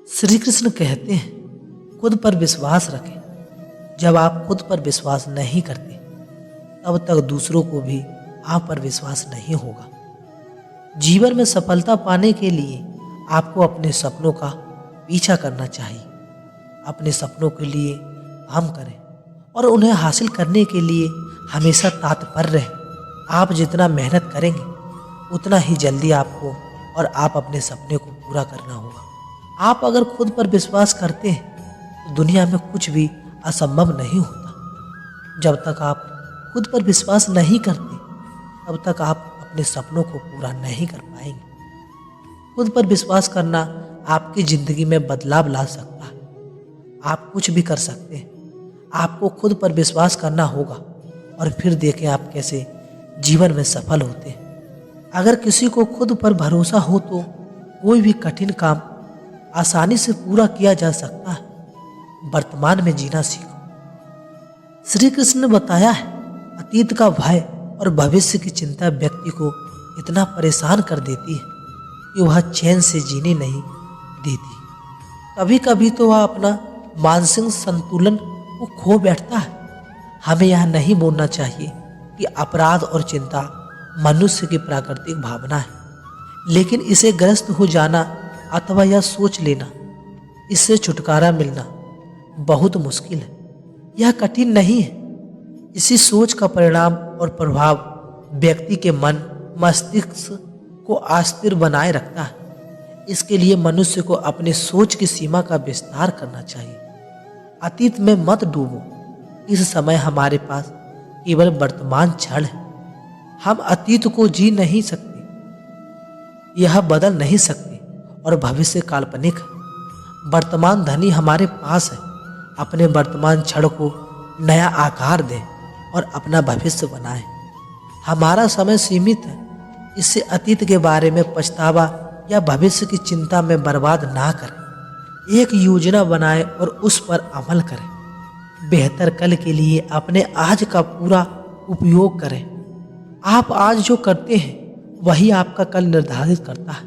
श्री कृष्ण कहते हैं खुद पर विश्वास रखें। जब आप खुद पर विश्वास नहीं करते तब तक दूसरों को भी आप पर विश्वास नहीं होगा। जीवन में सफलता पाने के लिए आपको अपने सपनों का पीछा करना चाहिए। अपने सपनों के लिए काम करें और उन्हें हासिल करने के लिए हमेशा तत्पर रहें। आप जितना मेहनत करेंगे उतना ही जल्दी आपको और आप अपने सपने को पूरा करना होगा। आप अगर खुद पर विश्वास करते हैं तो दुनिया में कुछ भी असंभव नहीं होता। जब तक आप खुद पर विश्वास नहीं करते तब तक आप अपने सपनों को पूरा नहीं कर पाएंगे। खुद पर विश्वास करना आपकी ज़िंदगी में बदलाव ला सकता है। आप कुछ भी कर सकते हैं। आपको खुद पर विश्वास करना होगा और फिर देखें आप कैसे जीवन में सफल होते हैं। अगर किसी को खुद पर भरोसा हो तो कोई भी कठिन काम आसानी से पूरा किया जा सकता है। वर्तमान में जीना सीखो। श्री कृष्ण ने बताया है अतीत का भय और भविष्य की चिंता व्यक्ति को इतना परेशान कर देती है कि वह चैन से जीने नहीं देती। कभी कभी तो वह अपना मानसिक संतुलन को खो बैठता है। हमें यह नहीं बोलना चाहिए कि अपराध और चिंता मनुष्य की प्राकृतिक भावना है, लेकिन इसे ग्रस्त हो जाना अथवा यह सोच लेना इससे छुटकारा मिलना बहुत मुश्किल है। यह कठिन नहीं है। इसी सोच का परिणाम और प्रभाव व्यक्ति के मन मस्तिष्क को अस्थिर बनाए रखता है। इसके लिए मनुष्य को अपनी सोच की सीमा का विस्तार करना चाहिए। अतीत में मत डूबो। इस समय हमारे पास केवल वर्तमान क्षण है। हम अतीत को जी नहीं सकते, यह बदल नहीं सकते और भविष्य काल्पनिक है। वर्तमान धनी हमारे पास है। अपने वर्तमान क्षण को नया आकार दें और अपना भविष्य बनाएं। हमारा समय सीमित है। इससे अतीत के बारे में पछतावा या भविष्य की चिंता में बर्बाद ना करें। एक योजना बनाएं और उस पर अमल करें। बेहतर कल के लिए अपने आज का पूरा उपयोग करें। आप आज जो करते हैं वही आपका कल निर्धारित करता है।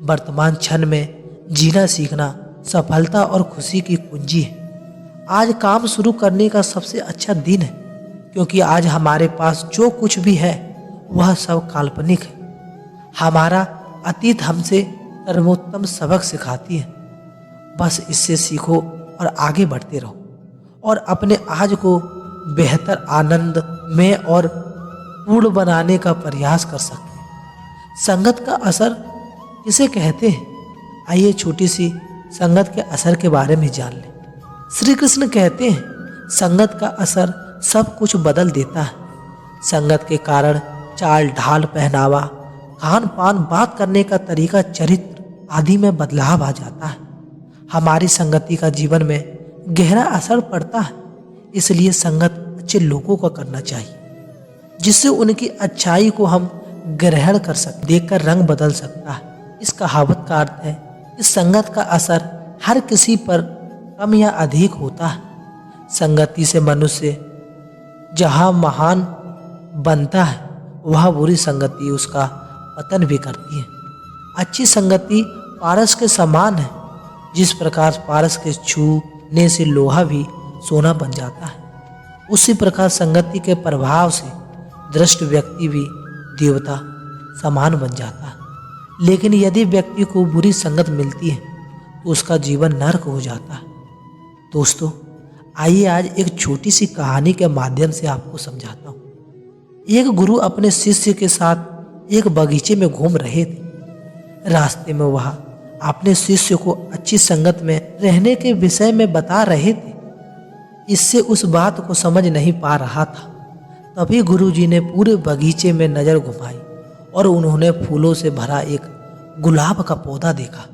वर्तमान क्षण में जीना सीखना सफलता और खुशी की कुंजी है। आज काम शुरू करने का सबसे अच्छा दिन है, क्योंकि आज हमारे पास जो कुछ भी है वह सब काल्पनिक है। हमारा अतीत हमसे सर्वोत्तम सबक सिखाती है। बस इससे सीखो और आगे बढ़ते रहो और अपने आज को बेहतर आनंद में और पूर्ण बनाने का प्रयास कर सकते हैं। संगत का असर किसे कहते हैं? आइए छोटी सी संगत के असर के बारे में जान लें। श्री कृष्ण कहते हैं संगत का असर सब कुछ बदल देता है। संगत के कारण चाल ढाल, पहनावा, खान पान, बात करने का तरीका, चरित्र आदि में बदलाव आ जाता है। हमारी संगति का जीवन में गहरा असर पड़ता है। इसलिए संगत अच्छे लोगों का करना चाहिए, जिससे उनकी अच्छाई को हम ग्रहण कर सकते। देखकर रंग बदल सकता है। इस कहावत का अर्थ है कि संगत का असर हर किसी पर कम या अधिक होता है। संगति से मनुष्य जहाँ महान बनता है वह बुरी संगति उसका पतन भी करती है। अच्छी संगति पारस के समान है। जिस प्रकार पारस के छूने से लोहा भी सोना बन जाता है, उसी प्रकार संगति के प्रभाव से दृष्ट व्यक्ति भी देवता समान बन जाता है। लेकिन यदि व्यक्ति को बुरी संगत मिलती है तो उसका जीवन नरक हो जाता है। दोस्तों, आइए आज एक छोटी सी कहानी के माध्यम से आपको समझाता हूँ। एक गुरु अपने शिष्य के साथ एक बगीचे में घूम रहे थे। रास्ते में वह अपने शिष्य को अच्छी संगत में रहने के विषय में बता रहे थे। इससे उस बात को समझ नहीं पा रहा था। तभी गुरुजी ने पूरे बगीचे में नजर घुमाई और उन्होंने फूलों से भरा एक गुलाब का पौधा देखा।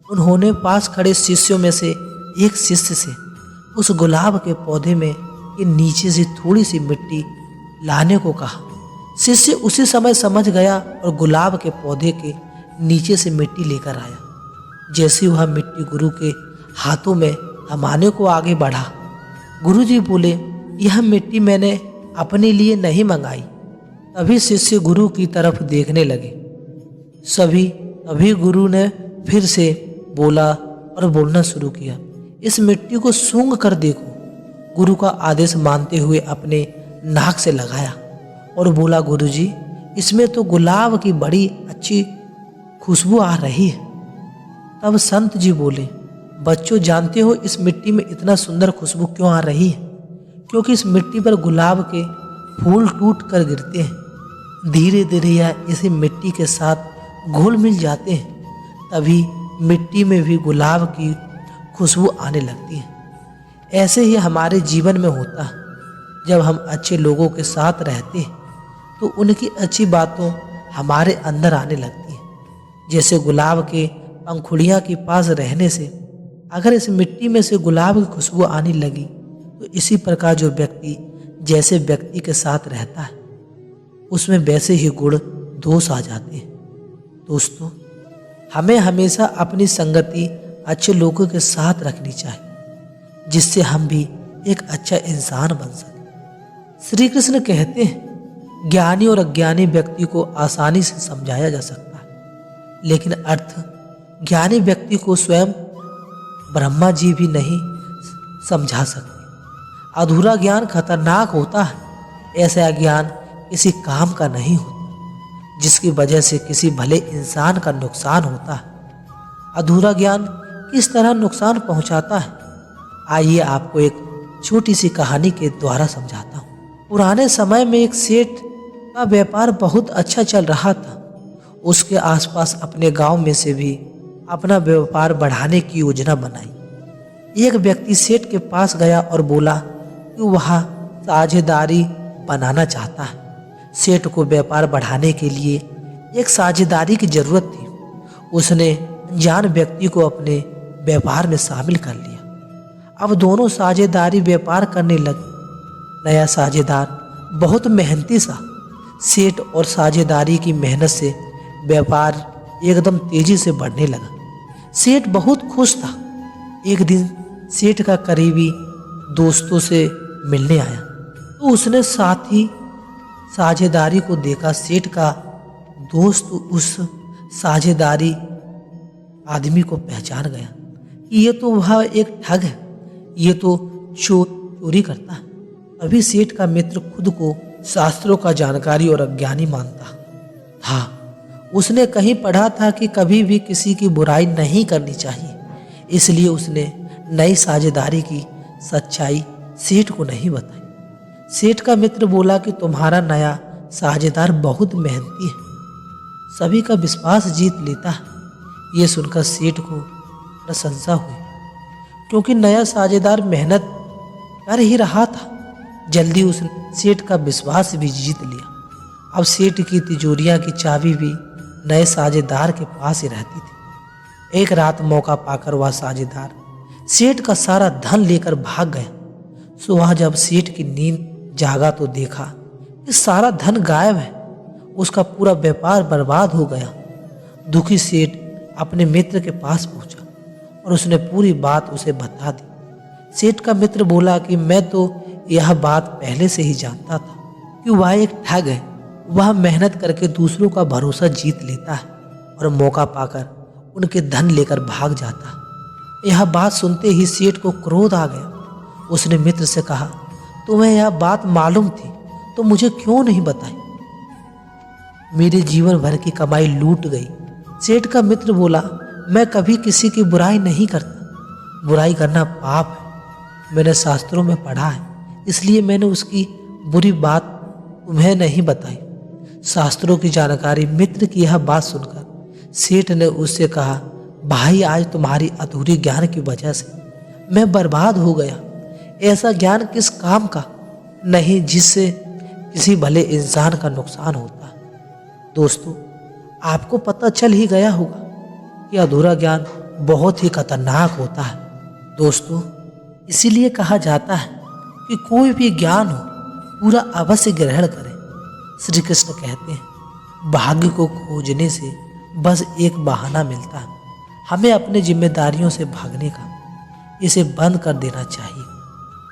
उन्होंने पास खड़े शिष्यों में से एक शिष्य से उस गुलाब के पौधे में के नीचे से थोड़ी सी मिट्टी लाने को कहा। शिष्य उसी समय समझ गया और गुलाब के पौधे के नीचे से मिट्टी लेकर आया। जैसे वह मिट्टी गुरु के हाथों में थमाने को आगे बढ़ा, गुरुजी बोले, यह मिट्टी मैंने अपने लिए नहीं मंगाई। तभी शिष्य गुरु की तरफ देखने लगे। तभी गुरु ने फिर से बोला, और बोलना शुरू किया, इस मिट्टी को सूंघ कर देखो। गुरु का आदेश मानते हुए अपने नाक से लगाया और बोला, गुरुजी, इसमें तो गुलाब की बड़ी अच्छी खुशबू आ रही है। तब संत जी बोले, बच्चों, जानते हो इस मिट्टी में इतना सुंदर खुशबू क्यों आ रही है? क्योंकि इस मिट्टी पर गुलाब के फूल टूट कर गिरते हैं। धीरे धीरे यह इसी मिट्टी के साथ घुल मिल जाते हैं, तभी मिट्टी में भी गुलाब की खुशबू आने लगती है। ऐसे ही हमारे जीवन में होता है। जब हम अच्छे लोगों के साथ रहते हैं तो उनकी अच्छी बातों हमारे अंदर आने लगती हैं। जैसे गुलाब के पंखुड़ियाँ के पास रहने से अगर इस मिट्टी में से गुलाब की खुशबू आने लगी, तो इसी प्रकार जो व्यक्ति जैसे व्यक्ति के साथ रहता है उसमें वैसे ही गुण दोष आ जाते हैं। दोस्तों, हमें हमेशा अपनी संगति अच्छे लोगों के साथ रखनी चाहिए, जिससे हम भी एक अच्छा इंसान बन सकें। श्री कृष्ण कहते हैं, ज्ञानी और अज्ञानी व्यक्ति को आसानी से समझाया जा सकता है, लेकिन अर्थ ज्ञानी व्यक्ति को स्वयं ब्रह्मा जी भी नहीं समझा सकते। अधूरा ज्ञान खतरनाक होता है। ऐसा ज्ञान किसी काम का नहीं होता, जिसकी वजह से किसी भले इंसान का नुकसान होता है। अधूरा ज्ञान किस तरह नुकसान पहुंचाता है, आइए आपको एक छोटी सी कहानी के द्वारा समझाता हूँ। पुराने समय में एक सेठ का व्यापार बहुत अच्छा चल रहा था। उसके आसपास अपने गांव में से भी अपना व्यापार बढ़ाने की योजना बनाई। एक व्यक्ति सेठ के पास गया और बोला कि वह साझेदारी बनाना चाहता है। सेठ को व्यापार बढ़ाने के लिए एक साझेदारी की जरूरत थी। उसने अनजान व्यक्ति को अपने व्यापार में शामिल कर लिया। अब दोनों साझेदारी व्यापार करने लगे। नया साझेदार बहुत मेहनती सा। सेठ और साझेदारी की मेहनत से व्यापार एकदम तेजी से बढ़ने लगा। सेठ बहुत खुश था। एक दिन सेठ का करीबी दोस्तों से मिलने आया तो उसने साथी साझेदारी को देखा। सेठ का दोस्त उस साझेदारी आदमी को पहचान गया कि ये तो वह एक ठग है, ये तो चोरी करता है। अभी सेठ का मित्र खुद को शास्त्रों का जानकारी और अज्ञानी मानता था। उसने कहीं पढ़ा था कि कभी भी किसी की बुराई नहीं करनी चाहिए, इसलिए उसने नई साझेदारी की सच्चाई सेठ को नहीं बताई। सेठ का मित्र बोला कि तुम्हारा नया साझेदार बहुत मेहनती है, सभी का विश्वास जीत लेता है। ये सुनकर सेठ को प्रशंसा हुई, क्योंकि नया साझेदार मेहनत कर ही रहा था। जल्दी उसने सेठ का विश्वास भी जीत लिया। अब सेठ की तिजोरियां की चाबी भी नए साझेदार के पास ही रहती थी। एक रात मौका पाकर वह साझेदार सेठ का सारा धन लेकर भाग गया। सुबह जब सेठ की नींद जागा तो देखा कि सारा धन गायब है। उसका पूरा व्यापार बर्बाद हो गया। दुखी सेठ अपने मित्र के पास पहुंचा और उसने पूरी बात उसे बता दी। सेठ का मित्र बोला कि मैं तो यह बात पहले से ही जानता था कि वह एक ठग है। वह मेहनत करके दूसरों का भरोसा जीत लेता है और मौका पाकर उनके धन लेकर भाग जाता है। यह बात सुनते ही सेठ को क्रोध आ गया। उसने मित्र से कहा, तुम्हें यह बात मालूम थी तो मुझे क्यों नहीं बताई? मेरे जीवन भर की कमाई लूट गई। सेठ का मित्र बोला, मैं कभी किसी की बुराई नहीं करता। बुराई करना पाप है। मैंने शास्त्रों में पढ़ा है, इसलिए मैंने उसकी बुरी बात तुम्हें नहीं बताई। शास्त्रों की जानकारी मित्र की यह बात सुनकर सेठ ने उससे कहा, भाई, आज तुम्हारी अधूरी ज्ञान की वजह से मैं बर्बाद हो गया। ऐसा ज्ञान किस काम का नहीं जिससे किसी भले इंसान का नुकसान होता है। दोस्तों, आपको पता चल ही गया होगा कि अधूरा ज्ञान बहुत ही खतरनाक होता है। दोस्तों, इसीलिए कहा जाता है कि कोई भी ज्ञान हो पूरा अवश्य ग्रहण करें। श्री कृष्ण कहते हैं, भाग्य को खोजने से बस एक बहाना मिलता है, हमें अपने जिम्मेदारियों से भागने का। इसे बंद कर देना चाहिए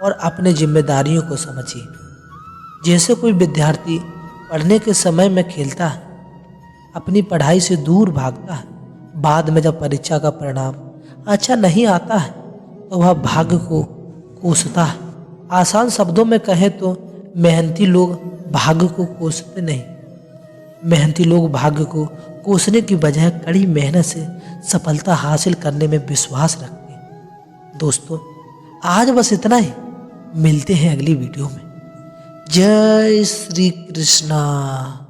और अपने जिम्मेदारियों को समझिए। जैसे कोई विद्यार्थी पढ़ने के समय में खेलता है, अपनी पढ़ाई से दूर भागता है, बाद में जब परीक्षा का परिणाम अच्छा नहीं आता है तो वह भाग्य को कोसता है। आसान शब्दों में कहें तो मेहनती लोग भाग्य को कोसते नहीं, मेहनती लोग भाग्य को कोसने की बजाय कड़ी मेहनत से सफलता हासिल करने में विश्वास रखते हैं। दोस्तों, आज बस इतना ही। मिलते हैं अगली वीडियो में। जय श्री कृष्णा।